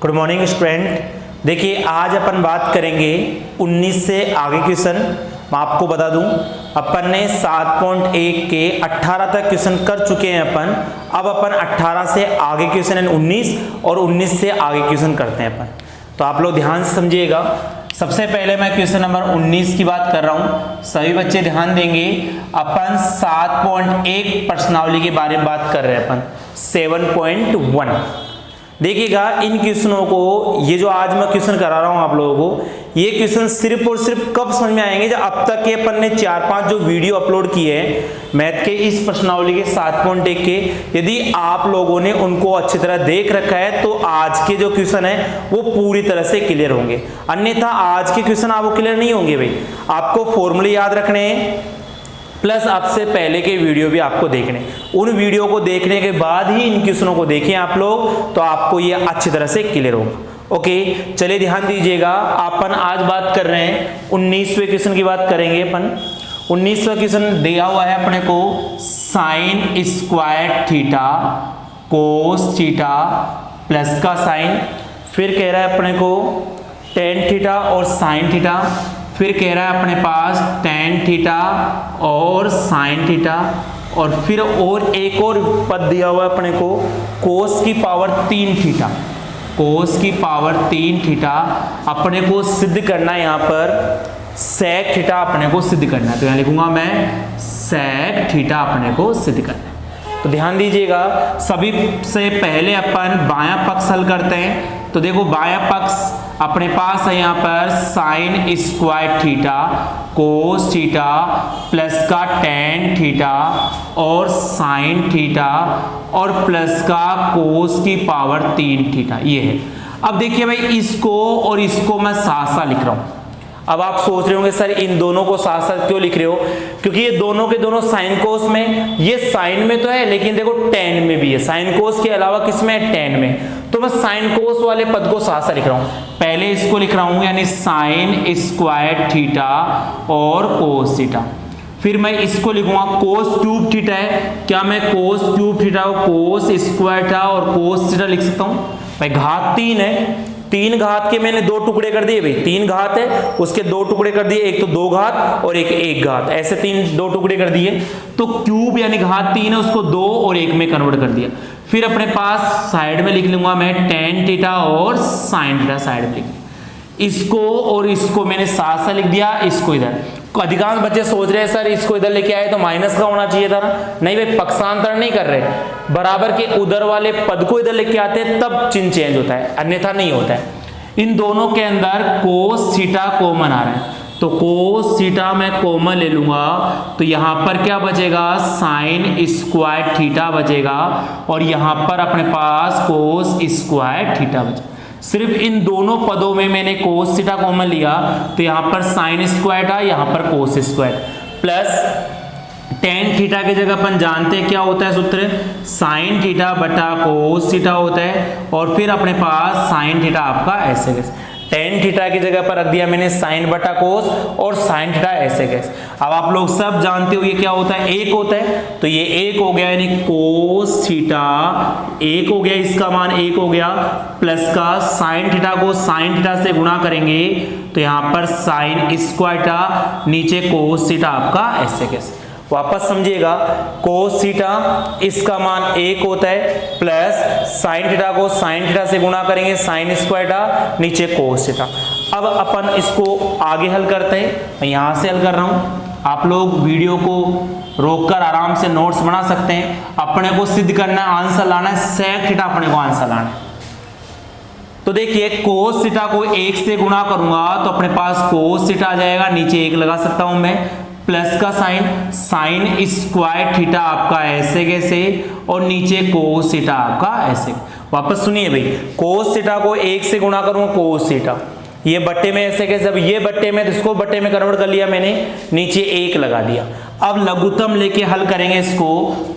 Good morning student. देखिए आज अपन बात करेंगे 19 से आगे क्वेश्चन। मैं आपको बता दूं अपन ने 7.1 के 18 तक क्वेश्चन कर चुके हैं अपन। अब अपन 18 से आगे क्वेश्चन है 19 और 19 से आगे क्वेश्चन करते हैं अपन। तो आप लोग ध्यान से समझिएगा। सबसे पहले मैं क्वेश्चन नंबर 19 की बात कर रहा हूं, सभी बच्चे ध्यान देंगे। अपन 7.1 प्रश्नावली के बारे में बात कर रहे हैं अपन 7.1। देखिएगा इन क्वेश्चनों को, ये जो आज मैं क्वेश्चन करा रहा हूं आप लोगों को, ये क्वेश्चन सिर्फ और सिर्फ कब समझ में आएंगे जब अब तक के अपन ने 4-5 जो वीडियो अपलोड किए हैं मैथ के इस प्रश्नावली के 7.1 के, यदि आप लोगों ने उनको अच्छी तरह देख रखा है तो आज के जो क्वेश्चन है वो पूरी तरह से क्लियर होंगे। अन्यथा आज के क्वेश्चन आपको क्लियर नहीं होंगे भाई। आपको फॉर्मूले याद रखने हैं प्लस आपसे पहले के वीडियो भी आपको देखने, उन वीडियो को देखने के बाद ही इन क्वेश्चनों को देखें आप लोग, तो आपको ये अच्छी तरह से क्लियर होगा। ओके, चलिए ध्यान दीजिएगा। अपन आज बात कर रहे हैं 19वें क्वेश्चन की बात करेंगे अपन। 19वां क्वेश्चन दिया हुआ है अपने को sign square theta cos theta plus का साइन, फिर कह रहा है अपने को टेन थीटा और साइन थीटा, फिर कह रहा है अपने पास टेन थीटा और साइन थीटा, और फिर और एक और पद दिया हुआ है अपने को कोस की पावर 3 थीटा, कोस की पावर 3 थीटा अपने को सिद्ध करना है। यहाँ पर सेक थीटा अपने को सिद्ध करना है, तो यहाँ लिखूंगा मैं सेक थीटा अपने को सिद्ध करना है। तो ध्यान दीजिएगा, सभी से पहले अपन बायां पक्ष हल करते हैं। तो देखो बायां पक्ष अपने पास है यहाँ पर sign square theta cos theta plus का टेन थीटा और साइन थीटा और प्लस का कोस की पावर 3 थीटा, ये है। अब देखिए भाई इसको और इसको मैं साथ साथ लिख रहा हूं। अब आप सोच रहे होंगे सर इन दोनों को साथ साथ क्यों लिख रहे हो, क्योंकि ये दोनों के दोनों साइन कोस में, ये साइन में तो है लेकिन देखो टेन में भी है, साइन कोस के अलावा किस में है, टेन में। तो मैं साइन कोस वाले पद को साथ साथ लिख रहा हूं। पहले इसको लिख रहा हूं यानी साइन स्क्वायर थीटा और कोस थीटा, फिर मैं इसको लिखूंगा कोस क्यूब थीटा है। क्या मैं कोस क्यूब थीटा और कोस स्क्वायर थीटा और कोस थीटा लिख सकता हूं भाई? घात 3 है, 3 घात के मैंने 2 टुकड़े कर दिए भाई। 3 घात है उसके 2 टुकड़े कर दिए, एक तो 2 घात और एक 1 घात, ऐसे 2 टुकड़े कर दिए। तो क्यूब यानी घात 3 है उसको 2 और 1 में कन्वर्ट कर दिया। फिर अपने पास साइड में लिख लूंगा मैं टेन थीटा और साइन थीटा, साइड में लिख दिया। इसको और इसको मैंने साथ साथ लिख दिया, इसको इधर। अधिकांश बच्चे सोच रहे हैं सर इसको इधर लेके आए तो माइनस का होना चाहिए था ना। नहीं भाई, पक्षांतर नहीं कर रहे, बराबर के उधर वाले पद को इधर लेके आते हैं तब चिन्ह चेंज होता है, अन्यथा नहीं होता है। इन दोनों के अंदर कोस थीटा कॉमन आ रहा है, तो कोस थीटा मैं कॉमन ले लूंगा, तो यहां पर क्या बचेगा, साइन स्क्वायर थीटा बचेगा और यहां पर अपने पास कोस स्क्वायर थीटा बचेगा। सिर्फ इन दोनों पदों में मैंने कोस थीटा कॉमन लिया, तो यहां पर साइन स्क्वायर था, यहां पर cos square plus tan theta की जगह अपन जानते हैं क्या होता है सूत्र, साइन थीटा बटा कोस थीटा होता है, और फिर अपने पास साइन थीटा आपका ऐसे कैसे, टेन थीटा की जगह पर रख दिया मैंने साइन बटा कोस और साइन थीटा ऐसे कैसे। अब आप लोग सब जानते हो ये क्या होता है, 1 होता है, तो ये 1 हो गया यानी कोस थीटा 1 हो गया, इसका मान 1 हो गया, प्लस का साइन थीटा को साइन थीटा से गुणा करेंगे तो यहां पर साइन स्क्वायर थीटा, नीचे कोस थीटा आपका ऐसे कैसे। वापस समझिएगा, कोस थीटा इसका मान 1 होता है, प्लस साइन थीटा को साइन थीटा से गुणा करेंगे साइन स्क्वायर थीटा, नीचे कोस थीटा। अब अपन इसको आगे हल करते हैं, मैं यहां से हल कर रहा हूं। आप लोग वीडियो को रोककर आराम से नोट्स बना सकते हैं। अपने को सिद्ध करना है, आंसर लाना है, सेक थीटा अपने को आंसर लाना है। तो देखिए कोस थीटा को 1 से गुणा करूंगा तो अपने पास कोस थीटा आ जाएगा, नीचे 1 लगा सकता हूं मैं, प्लस का साइन, साइन स्क्वायर थीटा आपका ऐसे कैसे और नीचे कोस थीटा आपका ऐसे। वापस सुनिए भाई, कोस थीटा को 1 से गुणा करूंगा कोस थीटा, ये बट्टे में ऐसे कैसे, अब ये बट्टे में, इसको बट्टे में कन्वर्ट कर लिया मैंने, नीचे 1 लगा दिया। अब लघुत्तम लेके हल करेंगे इसको,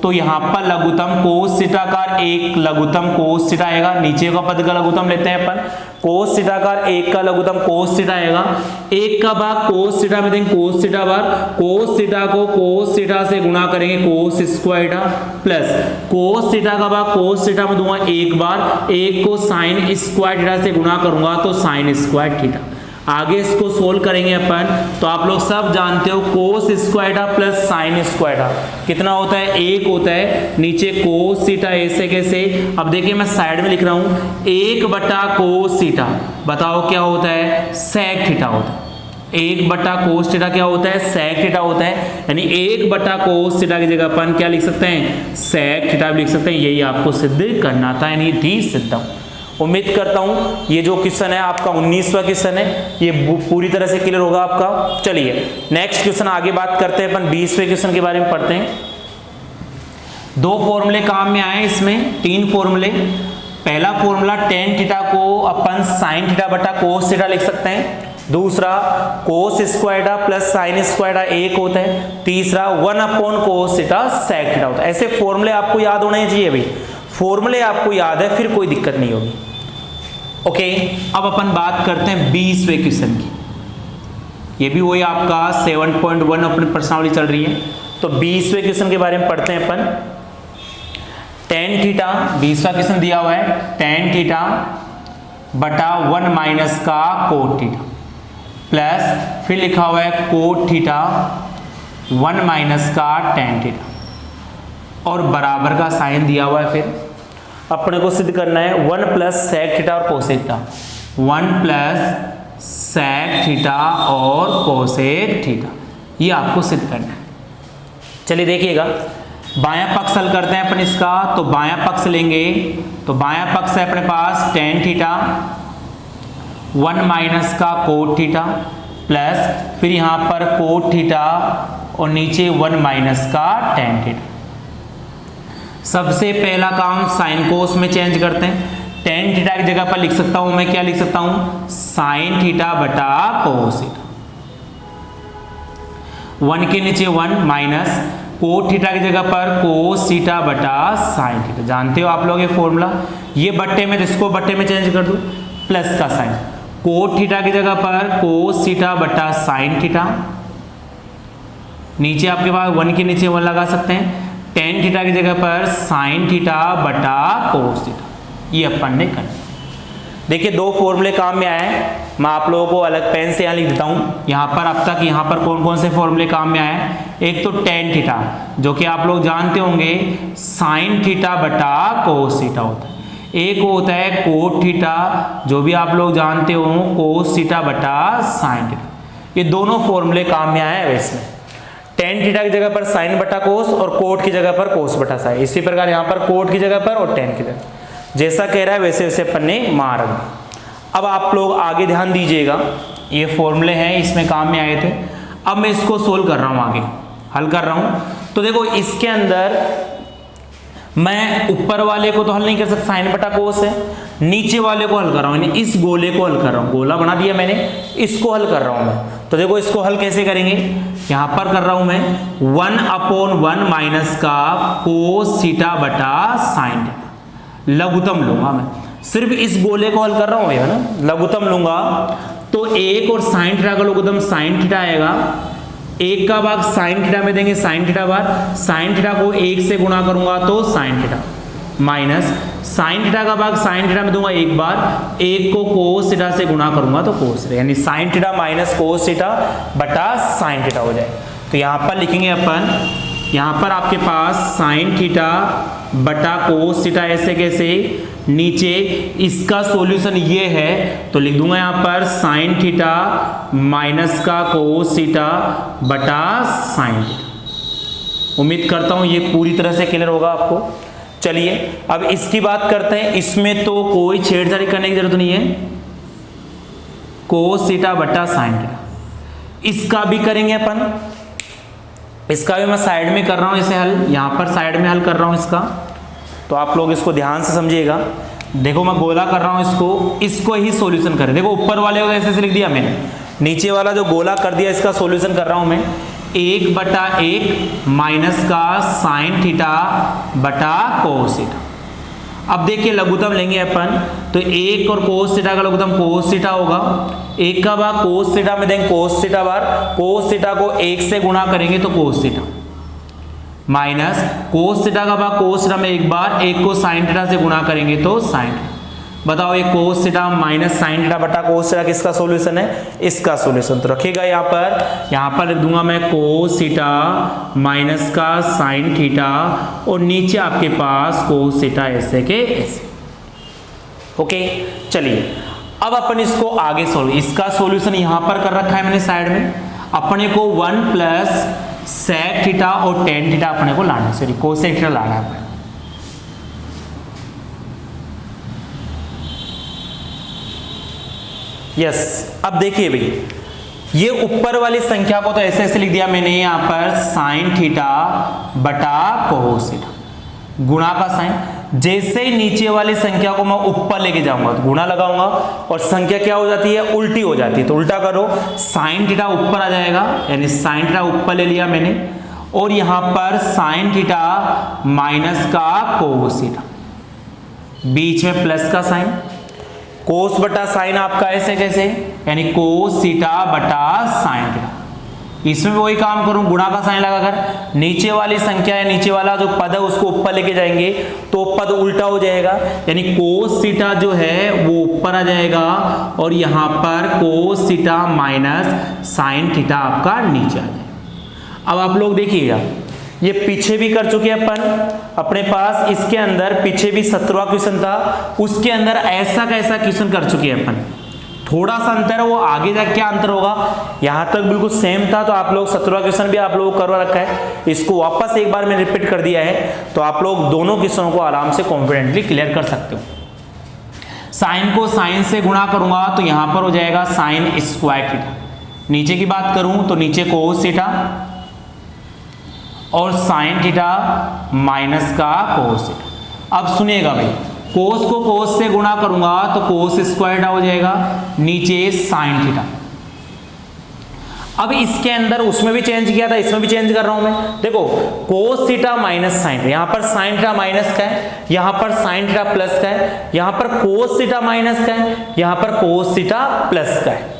तो यहाँ पर लघुत्तम कोस थीटा का एक लघुत्तम कोस थीटा आएगा, नीचे का पद का लघुत्तम लेते हैं अपन, कोस थीटा का एक का लघुत्तम कोस थीटा आएगा, एक का भाग कोस थीटा में देंगे कोस थीटा बार, कोस थीटा को कोस थीटा से गुणा करेंगे कोस square theta, plus cos theta का भाग कोस थीटा में दूंगा एक बार, एक को साइन स्क्वायर थीटा से गुणा करूंगा तो साइन स्क्वायर थीटा। आगे इसको सोल्व करेंगे अपन, तो आप लोग सब जानते हो कोस square theta plus sine square theta कितना होता है, एक होता है, नीचे कोस थीटा ऐसे कैसे। अब देखिए मैं साइड में लिख रहा हूं, एक बटा कोस थीटा, बताओ क्या होता है, सेक थीटा होता है। एक बटा कोस थीटा क्या होता है, सेक थीटा होता है, यानी एक बटा कोस थीटा की जगह अपन क्या लिख सकते हैं, सेक थीटा भी लिख सकते हैं। यही आपको सिद्ध करना था, यानी डी सिद्धम। उम्मीद करता हूं ये जो क्वेश्चन है आपका 19वां क्वेश्चन है, ये पूरी तरह से क्लियर होगा आपका। चलिए नेक्स्ट क्वेश्चन आगे बात करते हैं अपन, 20वें क्वेश्चन के बारे में पढ़ते हैं। दो फॉर्मूले काम में आए, इसमें तीन फॉर्मूले। पहला फॉर्मूला टेन थीटा को अपन साइन थीटा बटा कोस थीटा लिख सकते हैं, दूसरा cos square theta plus sine square theta एक होता है, तीसरा 1 upon cos theta sec theta होता है। ऐसे फॉर्मूले आपको याद होने चाहिए भाई, फॉर्मूले आपको याद है फिर कोई दिक्कत नहीं होगी। ओके, अब अपन बात करते हैं 20वें क्वेश्चन की। ये भी वही आपका 7.1 अपनी प्रश्नावली चल रही है, तो 20वें क्वेश्चन के बारे में पढ़ते हैं अपन। टेन थीटा 20वां क्वेश्चन दिया हुआ है, टेन थीटा बटा 1 माइनस का कोट थीटा, प्लस फिर लिखा हुआ है कोट थीटा 1 माइनस का टेन थीटा, और बराबर का साइन दिया हुआ है। फिर अपने को सिद्ध करना है 1 प्लस सेक थीटा और cosec theta, 1 plus sec theta और कोसेक थीटा, ये आपको सिद्ध करना है। चलिए देखिएगा, बायां पक्ष हल करते हैं अपन इसका, तो बायां पक्ष लेंगे, तो बायां पक्ष है अपने पास टेन थीटा 1 माइनस का कोट थीटा, प्लस फिर यहां पर कोट थीटा और नीचे 1 माइनस का टेन थीटा। सबसे पहला काम साइन कोस में चेंज करते हैं, टेन थीटा की जगह पर लिख सकता हूं मैं, क्या लिख सकता हूं, साइन थीटा बटा कोस थीटा, 1 के नीचे 1 माइनस कोट थीटा की जगह पर कोस थीटा बटा साइन थीटा। जानते हो आप लोग ये फॉर्मूला, ये बट्टे में, इसको बट्टे में चेंज कर दो, प्लस का साइन, कोट थीटा की जगह पर कोस थीटा बटा साइन थीटा, नीचे आपके पास 1 के नीचे 1 लगा सकते हैं, टेन थीटा की जगह पर साइन थीटा बटा कोस थीटा, ये अपन ने करना। देखिए दो फॉर्मूले काम में आए, मैं आप लोगों को अलग पेन से यहाँ लिख देता हूँ। यहाँ पर अब तक यहाँ पर कौन कौन से फॉर्मूले काम में आए, एक तो टेन थीटा जो कि आप लोग जानते होंगे साइन थीटा बटा कोस थीटा होता है, एक होता है कोट थीटा जो भी आप लोग जानते हो कोस थीटा बटा साइन थीटा। ये दोनों फॉर्मूले काम में आए हैं। वैसे टेन थीटा की जगह पर साइन बटा कोस और कोट की जगह पर कोस बटा साइन, इसी प्रकार यहाँ पर कोट की जगह पर और टेन की जगह, जैसा कह रहा है वैसे वैसे अपन ने मान रख दिया। अब आप लोग आगे ध्यान दीजिएगा, ये फॉर्मूले हैं इसमें काम में आए थे। अब मैं इसको सोल्व कर रहा हूँ, आगे हल कर रहा हूँ। तो देखो इसके अंदर मैं ऊपर वाले को तो हल नहीं कर सकता, साइन बटा कोस है, नीचे वाले को हल कर रहा हूँ, यानी इस गोले को हल कर रहा हूँ, गोला बना दिया मैंने, इसको हल कर रहा हूँ मैं। तो देखो इसको हल कैसे करेंगे, यहाँ पर कर रहा हूँ मैं 1/1 माइनस का कोस थीटा बटा साइन थीटा, लघुत्तम लूंगा मैं, सिर्फ इस गोले को हल कर रहा हूँ भैया ना, लघुत्तम लूंगा तो एक और साइन थीटा का लघुत्तम साइन थीटा आएगा, एक का भाग साइन थीटा में देंगे साइन थीटा बार, साइन थीटा को एक से गुणा करूंगा तो sine theta, minus sine theta का भाग साइन थीटा में दूंगा एक बार, एक को कोस थीटा से गुणा करूंगा तो कोस थीटा, यानी sine theta minus cos theta बटा साइन थीटा हो जाए। तो यहाँ पर लिखेंगे अपन, यहाँ पर आपके पास साइन थीटा बटा कोस थीटा ऐसे कैसे, नीचे इसका सॉल्यूशन ये है तो लिख दूंगा यहाँ पर साइन थीटा माइनस का कोस थीटा बटा साइन थीटा। उम्मीद करता हूँ ये पूरी तरह से क्लियर होगा आपको। चलिए अब इसकी बात करते हैं, इसमें तो कोई छेड़छाड़ी करने की जरूरत नहीं है, कोस थीटा बटा साइन थीटा, इसका भी करेंगे अपन, इसका भी मैं साइड में कर रहा हूं इसे हल, यहां पर साइड में हल कर रहा हूं इसका, तो आप लोग इसको ध्यान से समझिएगा। देखो मैं गोला कर रहा हूं इसको ही सॉल्यूशन करें। देखो ऊपर वाले को ऐसे लिख दिया मैंने, नीचे वाला जो गोला कर दिया इसका सॉल्यूशन कर रहा हूं मैं। 1/1 माइनस का साइन थीटा बटा कोस थीटा। अब देखिए लघुत्तम लेंगे अपन, तो 1 और कोस थीटा का लघुत्तम कोस थीटा होगा, 1 का भाग कोस थीटा में देंगे कोस थीटा बार, कोस थीटा को 1 से गुणा करेंगे तो cos theta, minus cos theta का भाग कोस थीटा में एक बार, 1 को साइन थीटा से गुणा करेंगे तो साइन थीटा। बताओ ये cos theta minus sine theta बटा कोस थीटा किसका सॉल्यूशन है? इसका सॉल्यूशन। तो रखेगा यहाँ पर लिख दूंगा मैं कोस थीटा माइनस का साइन थीटा और नीचे आपके पास कोस थीटा ऐसे के ऐसे। ओके चलिए अब अपन इसको आगे सोल्व, इसका सॉल्यूशन यहाँ पर कर रखा है मैंने साइड में। अपने को 1 प्लस सेक थीटा और टेन थीटा अपने को लाना है, सॉरी कोसेक थीटा लाना है अपने। यस अब देखिए भाई, ये ऊपर वाली संख्या को तो ऐसे ऐसे लिख दिया मैंने यहाँ पर साइन थीटा बटा कोस थीटा, गुणा का साइन। जैसे ही नीचे वाली संख्या को मैं ऊपर लेके जाऊंगा तो गुणा लगाऊंगा और संख्या क्या हो जाती है? उल्टी हो जाती है। तो उल्टा करो, साइन थीटा ऊपर आ जाएगा, यानी साइन थीटा ऊपर ले लिया मैंने और यहां पर साइन थीटा माइनस का कोस थीटा, बीच में प्लस का साइन, कोस बटा साइन आपका ऐसे कैसे, यानी कोस थीटा बटा साइन थीटा। इसमें भी वही काम करूं, गुणा का साइन लगाकर नीचे वाली संख्या है, नीचे वाला जो पद है उसको ऊपर लेके जाएंगे तो पद उल्टा हो जाएगा, यानी कोस थीटा जो है वो ऊपर आ जाएगा और यहां पर cos theta minus sine theta आपका नीचे आ जाएगा। अब आप लोग देखिएगा, ये पीछे भी कर चुके हैं अपन अपने पास, इसके अंदर पीछे भी 17वां क्वेश्चन था, उसके अंदर ऐसा कैसा क्वेश्चन कर चुके हैं अपन। थोड़ा सा अंतर है, वो आगे जाके क्या अंतर होगा, यहां तक बिल्कुल सेम था तो आप लोग 17वां क्वेश्चन भी आप लोगों को करवा रखा है, इसको वापस एक बार मैंने रिपीट कर दिया है तो आप लोग दोनों क्वेश्चनों को आराम से कॉन्फिडेंटली क्लियर कर सकते हो। साइन को साइन से गुणा करूंगा तो यहां पर हो जाएगा साइन स्क्वायर थीटा, नीचे की बात करूं तो नीचे कोस थीटा और साइन थीटा माइनस का कोस थीटा। अब सुनिएगा भाई, कोस को कोस से गुणा करूंगा तो कोस स्क्वायर थीटा हो जाएगा, नीचे साइन थीटा। अब इसके अंदर उसमें भी चेंज किया था, इसमें भी चेंज कर रहा हूं मैं। देखो कोस थीटा माइनस साइन, यहां पर साइन थीटा माइनस का है, यहां पर साइन थीटा प्लस का है, यहां पर कोस थीटा माइनस का है, यहां पर कोस थीटा प्लस का है।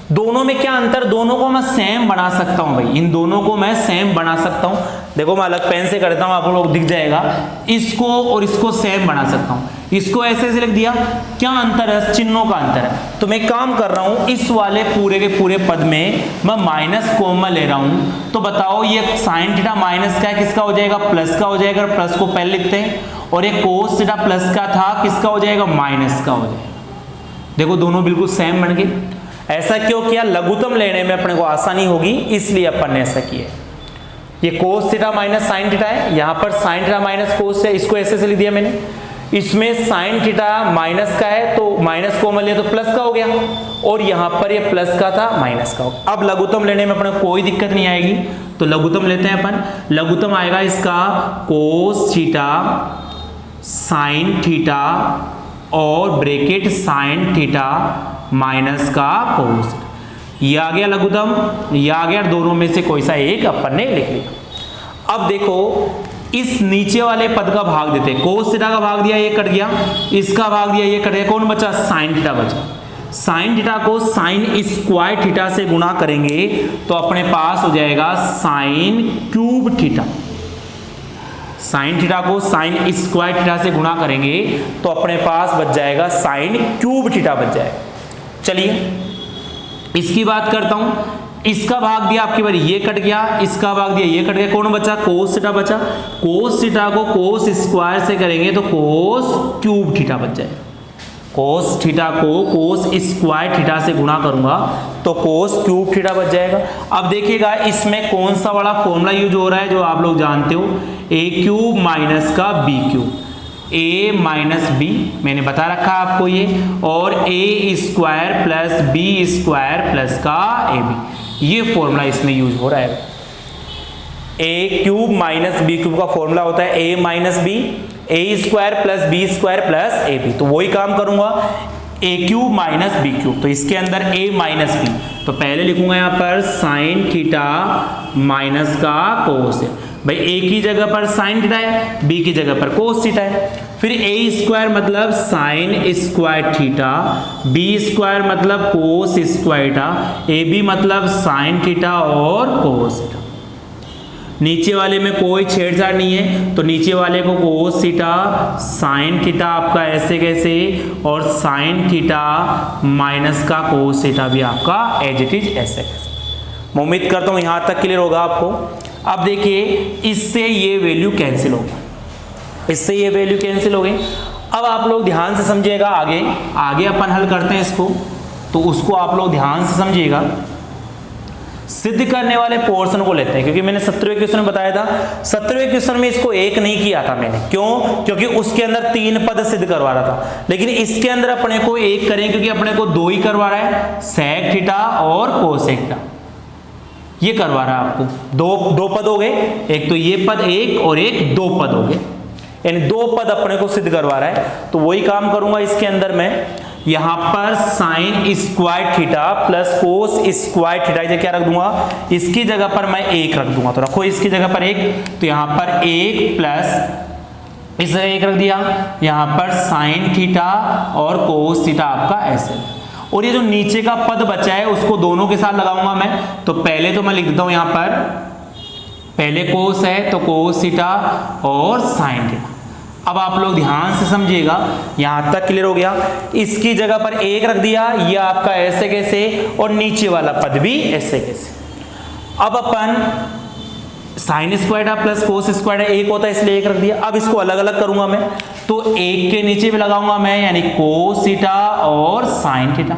दोनों में क्या अंतर, दोनों को मैं सेम बना सकता हूं भाई, इन दोनों को मैं सेम बना सकता हूं। देखो मैं अलग पेन से करता हूं, आप लोग दिख जाएगा, इसको और इसको सेम बना सकता हूं। इसको ऐसे ऐसे लिख दिया, क्या अंतर है? चिन्हों का अंतर है। तो मैं काम कर रहा हूं, इस वाले पूरे के पूरे पद में मैं माइनस कॉमन ले रहा हूं। तो बताओ ये साइन थीटा माइनस का है, किसका हो जाएगा? प्लस का हो जाएगा, प्लस को पहले लिखते हैं। और ये कोस थीटा प्लस का था, किसका हो जाएगा? माइनस का हो जाएगा। देखो दोनों बिल्कुल सेम बन गए। ऐसा क्यों किया? लघुत्तम लेने में अपने को आसानी होगी इसलिए अपन ने ऐसा किया। ये cos theta minus sine theta है, यहां पर साइन थीटा माइनस कोस है, इसको ऐसे से लिख दिया मैंने। इसमें साइन थीटा माइनस का है तो माइनस कॉमन लिया तो प्लस का हो गया, और यहां पर ये प्लस का था माइनस का हो गया। अब लघुत्तम लेने में अपने कोई दिक्कत नहीं आएगी, तो लघुत्तम लेते हैं अपन। लघुत्तम आएगा इसका कोस थीटा साइन थीटा और ब्रैकेट साइन थीटा माइनस का कोस। ये आ गया लघुत्तम, ये आ गया, दोनों में से कोई सा एक अपन ने लिख लिया। अब देखो इस नीचे वाले पद का भाग देते हैं। कोस थीटा का भाग दिया, ये कट गया, इसका भाग दिया, ये कट गया, कौन बचा? साइन थीटा बचा। साइन थीटा को साइन स्क्वायर थीटा से गुणा करेंगे तो अपने पास हो जाएगा sine cube theta. Sine theta को साइन स्क्वायर थीटा से गुणा करेंगे तो अपने पास बच जाएगा साइन क्यूब थीटा बच जाएगा। चलिए इसकी बात करता हूं, इसका भाग दिया आपकी बारी, ये कट गया, इसका भाग दिया, ये कट गया, कौन बचा? कोस थीटा बचा। कोस थीटा को कोस स्क्वायर से करेंगे तो कोस क्यूब थीटा बच जाएगा। कोस थीटा को कोस स्क्वायर थीटा से गुणा करूंगा तो कोस क्यूब थीटा बच जाएगा। अब देखिएगा इसमें कौन सा वाला फॉर्मूला यूज हो रहा है जो आप लोग जानते हो, ए क्यूब माइनस का b cube, a minus b मैंने बता रखा आपको ये, और a square plus b square plus का ए बी, ये फॉर्मूला इसमें यूज हो रहा है। a cube minus b cube का फॉर्मूला होता है a minus b, a square plus b square plus a b. तो वही काम करूंगा, a cube minus b cube, तो इसके अंदर ए माइनस बी, तो पहले लिखूंगा यहाँ पर साइन थीटा माइनस का कोस है। भाई ए की जगह पर साइन थीटा है, बी की जगह पर कोस थीटा है। फिर ए स्क्वायर मतलब sine square theta, B square मतलब cos square theta, A B मतलब साइन थीटा और कोस थीटा। नीचे वाले में कोई छेड़छाड़ नहीं है, तो नीचे वाले को कोस थीटा साइन थीटा आपका ऐसे कैसे, और साइन थीटा माइनस का कोस थीटा भी आपका एज इट इज ऐसे कैसे। मैं उम्मीद करता हूं यहां तक क्लियर होगा आपको। अब देखिए इससे ये वैल्यू कैंसिल होगी, इससे ये वैल्यू कैंसिल हो गई। अब आप लोग ध्यान से समझिएगा, आगे अपन हल करते हैं इसको, तो उसको आप लोग ध्यान से समझिएगा। सिद्ध करने वाले पोर्शन को लेते हैं, क्योंकि मैंने 17वें क्वेश्चन में बताया था, 17वें क्वेश्चन में इसको एक नहीं किया था मैंने, क्यों? क्योंकि उसके अंदर 3 पद सिद्ध करवा रहा था, लेकिन इसके अंदर अपने को एक करें, क्योंकि अपने को 2 ही करवा रहा है, सेक थीटा और कोसेक थीटा, ये करवा रहा है आपको। दो पद हो गए, एक तो ये पद एक और एक 2 पद हो गए, यानी 2 पद अपने को सिद्ध करवा रहा है। तो वही काम करूंगा इसके अंदर मैं, यहां पर sign square theta plus cos square theta इसे क्या रख दूंगा, इसकी जगह पर मैं 1 रख दूंगा, तो रखो इसकी जगह पर 1, तो यहां पर 1 प्लस इसे 1 रख दिया, यहां पर साइन थीटा और कोस थीटा आपका ऐसे। और ये जो नीचे का पद बचा है उसको दोनों के साथ लगाऊंगा मैं, तो पहले तो मैं लिख देता हूं यहां पर, पहले कोस है तो कोस थीटा और साइन थीटा। अब आप लोग ध्यान से समझिएगा, यहां तक क्लियर हो गया। इसकी जगह पर 1 रख दिया, ये आपका ऐसे कैसे, और नीचे वाला पद भी ऐसे कैसे। अब अपन sine square plus cos square 1 होता है इसलिए 1 रख दिया। अब इसको अलग अलग करूंगा मैं, तो 1 के नीचे भी लगाऊंगा मैं, यानी कोस थीटा और साइन थीटा,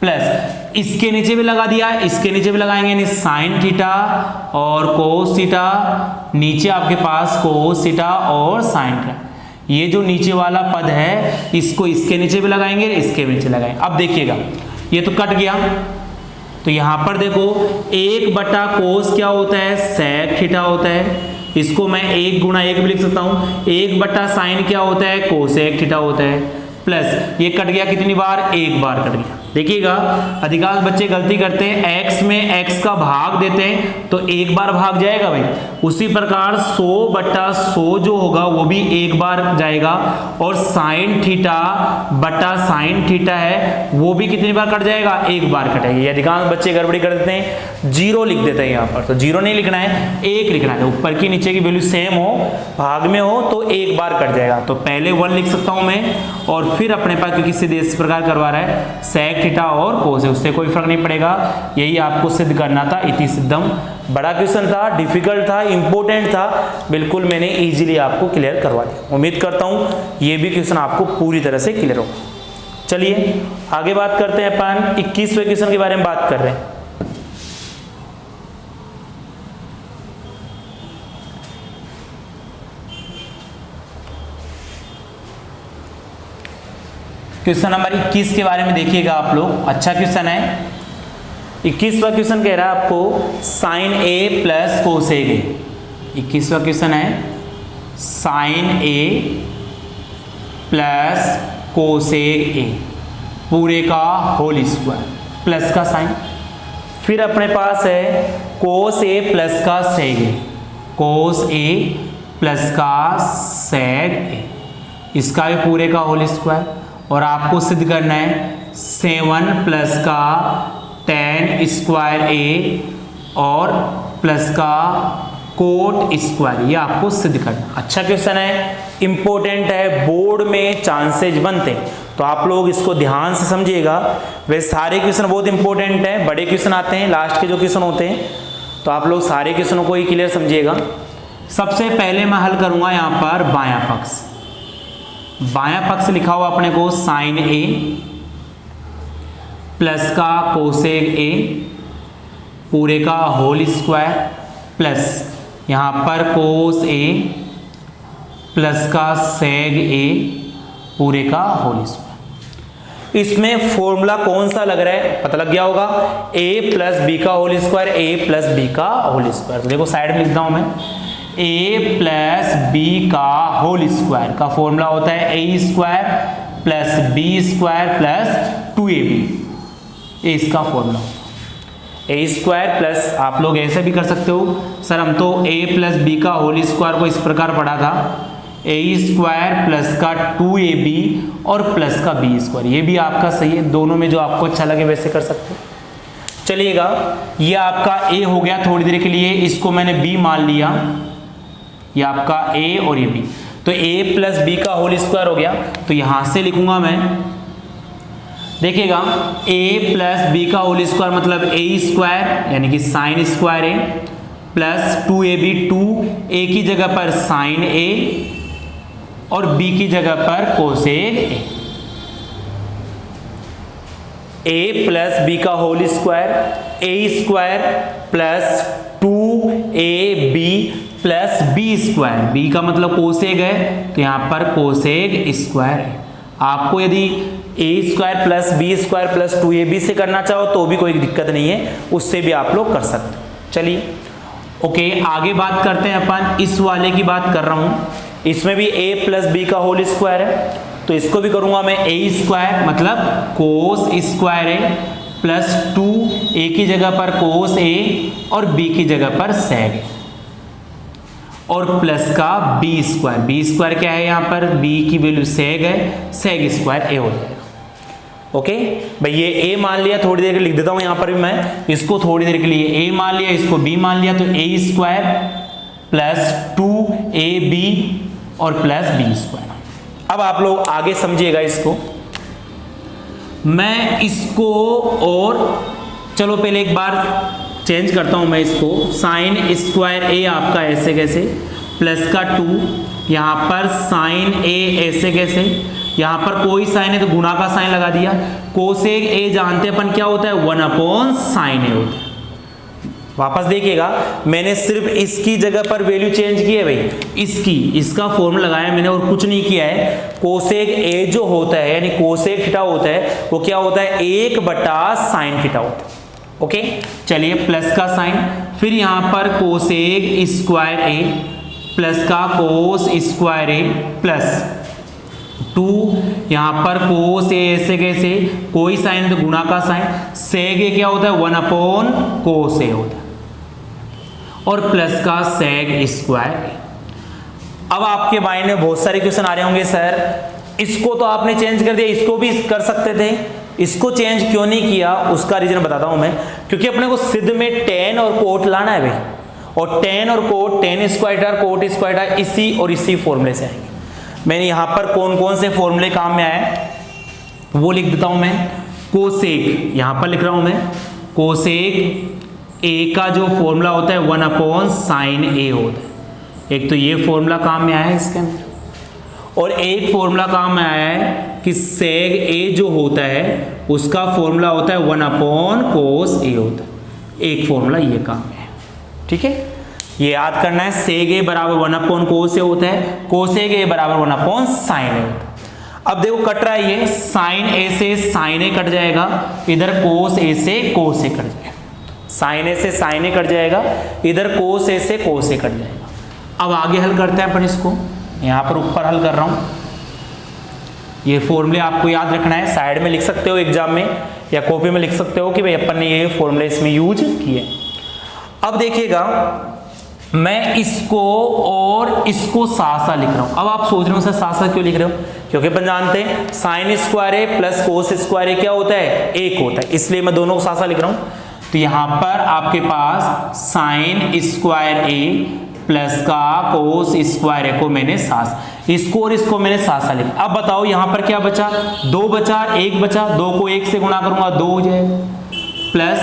प्लस इसके नीचे भी लगा दिया, इसके नीचे भी लगाएंगे, यानी साइन थीटा और कोस थीटा, नीचे आपके पास कोस थीटा और साइन थीटा। ये जो नीचे वाला पद है इसको इसके नीचे भी लगाएंगे, इसके नीचे लगाएंगे। अब देखिएगा ये तो कट गया, तो यहां पर देखो 1 बटा कोस क्या होता है, सेक थीटा होता है, इसको मैं 1 गुणा 1 भी लिख सकता हूं। 1 बटा साइन क्या होता है, कोसेक थीटा होता है, प्लस ये कट गया कितनी बार, 1 बार कट गया। देखिएगा अधिकांश बच्चे गलती करते हैं, x में x का भाग देते हैं तो 1 बार भाग जाएगा भाई, उसी प्रकार 100 बटा 100 जो होगा वो भी 1 बार जाएगा, और साइन थीटा बटा साइन थीटा है वो भी कितनी बार कट जाएगा, 1 बार कटेगी। अधिकांश बच्चे गड़बड़ी कर देते हैं, 0 लिख देते हैं यहाँ पर, तो 0 नहीं लिखना है, 1 लिखना है। ऊपर की नीचे की वैल्यू सेम हो, भाग में हो तो 1 बार कट जाएगा, तो पहले 1 लिख सकता हूं मैं, और फिर अपने पास क्योंकि सीधे इस प्रकार करवा रहा है, सेक थीटा और कोस है, उससे कोई फर्क नहीं पड़ेगा। यही आपको सिद्ध करना था, इति सिद्धम। बड़ा क्वेश्चन था, डिफिकल्ट था, इंपॉर्टेंट था, बिल्कुल मैंने इजीली आपको क्लियर करवा दिया। उम्मीद करता हूं ये भी क्वेश्चन आपको पूरी तरह से क्लियर हो। चलिए आगे बात करते हैं, अपन 21वें क्वेश्चन के बारे में बात कर रहे हैं। क्वेश्चन नंबर 21 के बारे में देखिएगा आप लोग, अच्छा क्वेश्चन है। 21वां क्वेश्चन कह रहा है आपको sine A plus cosec A. 21वां क्वेश्चन है sine A plus cosec A पूरे का होल स्क्वायर प्लस का साइन, फिर अपने पास है कोस ए प्लस का सेक ए, कोस ए प्लस का सेक ए, इसका भी पूरे का होल स्क्वायर, और आपको सिद्ध करना है 7 प्लस का tan स्क्वायर ए और प्लस का कोट स्क्वायर, ये आपको सिद्ध करना। अच्छा क्वेश्चन है, इंपॉर्टेंट है, बोर्ड में चांसेज बनते हैं, तो आप लोग इसको ध्यान से समझिएगा। वैसे सारे क्वेश्चन बहुत इंपॉर्टेंट हैं, बड़े क्वेश्चन आते हैं लास्ट के जो क्वेश्चन होते हैं, तो आप लोग सारे क्वेश्चनों को ही क्लियर समझिएगा। सबसे पहले मैं हल करूंगा यहाँ पर बायां पक्ष। बायां पक्ष लिखा हुआ अपने को साइन ए प्लस का कोसेक ए पूरे का होल स्क्वायर प्लस यहाँ पर कोस ए प्लस का सेक ए पूरे का होल स्क्वायर। इसमें फॉर्मूला कौन सा लग रहा है पता लग गया होगा, a प्लस बी का whole square, a plus b का होल स्क्वायर। तो देखो साइड में लिखता हूं मैं, a प्लस बी का होल स्क्वायर का फॉर्मूला होता है a square plus b square plus 2ab, ये इसका फॉर्मूला होता है। ए स्क्वायर प्लस, आप लोग ऐसे भी कर सकते हो सर, हम तो a प्लस बी का होल स्क्वायर को इस प्रकार पढ़ा था, ए स्क्वायर प्लस का 2ab और प्लस का बी स्क्वायर, ये भी आपका सही है, दोनों में जो आपको अच्छा लगे वैसे कर सकते हो। चलिएगा, ये आपका a हो गया थोड़ी देर के लिए, इसको मैंने b मान लिया, ये आपका a और ये b, तो a प्लस बी का होल स्क्वायर हो गया। तो यहां से लिखूंगा मैं, देखिएगा a प्लस बी का होल स्क्वायर मतलब a स्क्वायर यानी कि sine square a plus 2ab, 2a की जगह पर साइन a और b की जगह पर कोसेक a प्लस बी का whole square, a square plus 2ab plus b square, b का मतलब कोसेक है तो यहां पर कोसेक स्क्वायर है। आपको यदि a square plus b square plus 2ab से करना चाहो तो भी कोई दिक्कत नहीं है, उससे भी आप लोग कर सकते हो। चलिए ओके, आगे बात करते हैं अपन, इस वाले की बात कर रहा हूं, इसमें भी a प्लस बी का होल स्क्वायर है, तो इसको भी करूंगा मैं a स्क्वायर मतलब कोस स्क्वायर है प्लस 2a की जगह पर कोस a और b की जगह पर सेक है और प्लस का बी स्क्वायर क्या है, यहाँ पर b की वैल्यू सेक है, सेक स्क्वायर a हो जाएगा। ओके भाई, ये a मान लिया, थोड़ी देर के लिख देता हूं यहाँ पर भी मैं, इसको थोड़ी देर के लिए a मान लिया, इसको b मान लिया, तो a स्क्वायर प्लस 2ab और प्लस b स्क्वायर। अब आप लोग आगे समझिएगा इसको, मैं इसको और चलो पहले एक बार चेंज करता हूं मैं इसको, साइन स्क्वायर a आपका ऐसे कैसे प्लस का 2, यहाँ पर साइन a ऐसे कैसे, यहाँ पर कोई साइन है तो गुणा का साइन लगा दिया, कोसेक a जानते अपन क्या होता है 1/sin a होता है। वापस देखिएगा, मैंने सिर्फ इसकी जगह पर वैल्यू चेंज की है भाई, इसका फॉर्मूला लगाया मैंने और कुछ नहीं किया है। कोसेक a जो होता है यानी कोसेक थीटा होता है वो क्या होता है 1/sin थीटा होता है। ओके चलिए, प्लस का साइन, फिर यहाँ पर कोसेक स्क्वायर a प्लस का कोस स्क्वायर a प्लस 2, यहाँ पर कोस a ऐसे कैसे, कोई साइन तो गुणा का साइन, सेक a क्या होता है 1/cos a होता है और प्लस का सेक स्क्वायर a। अब आपके माइंड में बहुत सारे क्वेश्चन आ रहे होंगे, सर इसको तो आपने चेंज कर दिया, इसको भी कर सकते थे, इसको चेंज क्यों नहीं किया, उसका रीजन बताता हूं मैं, क्योंकि अपने को सिद्ध में टेन और कोट लाना है भाई, और टेन और cot, tan square cot square इसी और इसी फॉर्मूले से आएंगे। मैंने यहां पर कौन कौन से फॉर्मूले काम में आए वो लिख देता हूं मैं। कोसेक यहां पर लिख रहा हूं मैं, कोसेक a का जो फॉर्मूला होता है 1/sin a होता है, एक तो ये फॉर्मूला काम में आया है इसके अंदर, और एक फॉर्मूला काम में आया है कि सेक a जो होता है उसका फॉर्मूला होता है 1/cos a होता है, एक फॉर्मूला ये काम में है। ठीक है, ये याद करना है, सेक a बराबर 1/cos a होता है, कोसेक a बराबर 1/sin a होता है। अब देखो कट रहा है, ये साइन a से साइन a कट जाएगा, इधर कोस a से कोस a कट जाएगा, साइन a से साइन a कट जाएगा, इधर कोस a से कोस a कट जाएगा। अब आगे हल करते हैं अपन इसको, यहाँ पर ऊपर हल कर रहा हूँ, ये फॉर्मूले आपको याद रखना है, साइड में लिख सकते हो एग्जाम में या कॉपी में लिख सकते हो कि भाई अपन ने ये फॉर्मूले इसमें यूज किए। अब देखिएगा, मैं इसको और इसको साथ साथ लिख रहा हूं। अब आप सोच रहे हो सर साथ साथ क्यों लिख रहे हो, क्योंकि अपन जानते हैं साइन स्क्वायर ए प्लस कोस स्क्वायर ए क्या होता है, एक होता है, इसलिए मैं दोनों को साथ साथ लिख रहा हूं। तो यहां पर आपके पास साइन स्क्वायर ए प्लस का कोस स्क्वायर ए को मैंने साथ, इसको और इसको मैंने साथ साथ लिखा। अब बताओ यहां पर क्या बचा, 2 बचा, 1 बचा, 2 को 1 से गुणा करूंगा 2 हो जाएगा, प्लस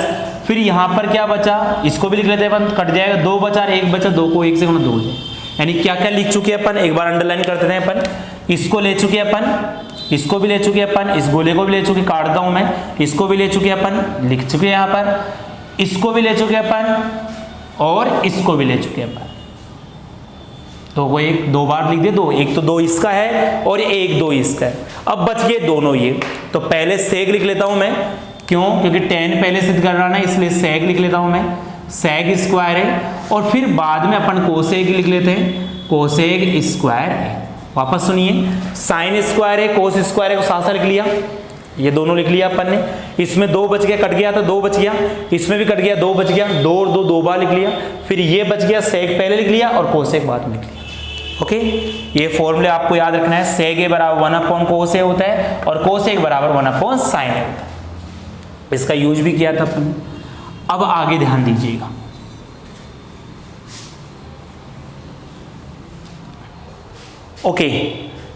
फिर यहां पर क्या बचा, इसको भी लिख लेते हैं अपन, कट जाएगा, 2 बचा 1 बचा, 2 को 1 से गुणा 2 हो जाएगा। यानी क्या क्या लिख चुके हैं अपन, एक बार अंडरलाइन करते हैं अपन, इसको ले चुके अपन, इसको भी ले चुके अपन, इस गोले को भी ले चुके, काटता हूं मैं, इसको भी ले चुके अपन, लिख चुके यहां पर, इसको भी ले चुके अपन और इसको भी ले चुके अपन। तो वो एक 2 बार लिख दे, 2, एक तो 2 इसका है और एक 2 इसका है। अब बच गए दोनों ये, तो पहले सेक लिख लेता हूं मैं, क्यों, क्योंकि टेन पहले सिद्ध करना है इसलिए सेक लिख लेता हूं मैं, सेक स्क्वायर है, और फिर बाद में अपन कोसेक लिख लेते हैं, कोसेक स्क्वायर है। वापस सुनिए, साइन स्क्वायर है कोस स्क्वायर है को साथ साथ लिख लिया, ये दोनों लिख लिया अपन ने, इसमें 2 बच गया, कट गया तो 2 बच गया, इसमें भी कट गया 2 बच गया, 2 और 2 2 बार लिख लिया, फिर ये बच गया सेक पहले लिख लिया और कोसेक बाद में लिख लिया। ओके, ये फॉर्मूले आपको याद रखना है, सेक ए बराबर 1/cos ए होता है और कोसेक बराबर 1/sin ए होता है। इसका यूज भी किया था अपन। अब आगे ध्यान दीजिएगा, ओके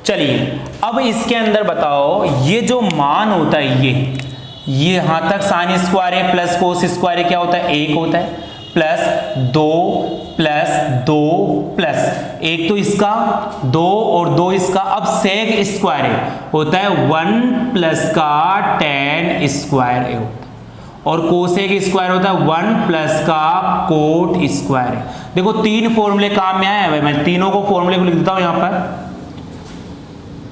चलिए अब इसके अंदर बताओ, ये जो मान होता है ये यहां तक साइन स्क्वायर है प्लस कोस स्क्वायर है क्या होता है, 1 होता है, प्लस 2 प्लस 2 प्लस 1 तो इसका 2 और 2 इसका, अब सेक स्क्वायर होता है 1 प्लस का tan स्क्वायर ए होता है और कोसेक स्क्वायर होता है 1 प्लस का कोट स्क्वायर। देखो 3 फॉर्मूले काम में आए हैं, मैं तीनों को फॉर्मूले को लिख देता हूं यहां पर।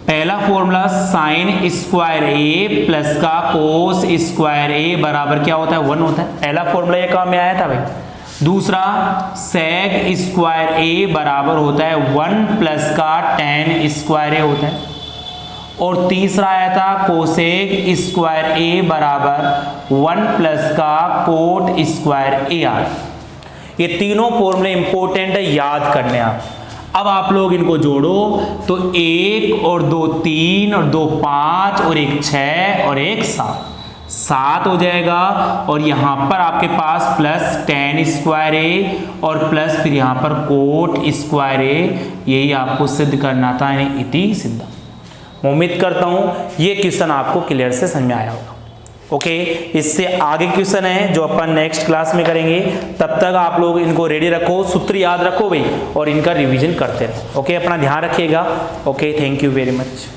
पहला फॉर्मूला साइन स्क्वायर ए प्लस का कोस स्क्वायर ए बराबर क्या होता है 1 होता है, पहला फॉर्मूला ये काम में आया था भाई। दूसरा सेक स्क्वायर ए बराबर होता है 1 प्लस का tan स्क्वायर ए होता है और तीसरा आया था कोसेक स्क्वायर ए बराबर 1 प्लस का कोट स्क्वायर ए आर। ये तीनों फॉर्मूले इंपॉर्टेंट है, याद करने आप। अब आप लोग इनको जोड़ो तो 1 और 2 3 और 2 5 और 1 6 और 1 7 हो जाएगा और यहां पर आपके पास प्लस tan स्क्वायर ए और प्लस फिर यहां पर कोट स्क्वायर ए, यही आपको सिद्ध करना था, यानी इति सिद्धम। मैं उम्मीद करता हूं ये क्वेश्चन आपको क्लियर से समझ में आया होगा। ओके, इससे आगे क्वेश्चन है जो अपन नेक्स्ट क्लास में करेंगे, तब तक आप लोग इनको रेडी रखो, सूत्र याद रखो भाई और इनका रिवीजन करते रहो। ओके, अपना ध्यान रखिएगा। Okay, thank you very much.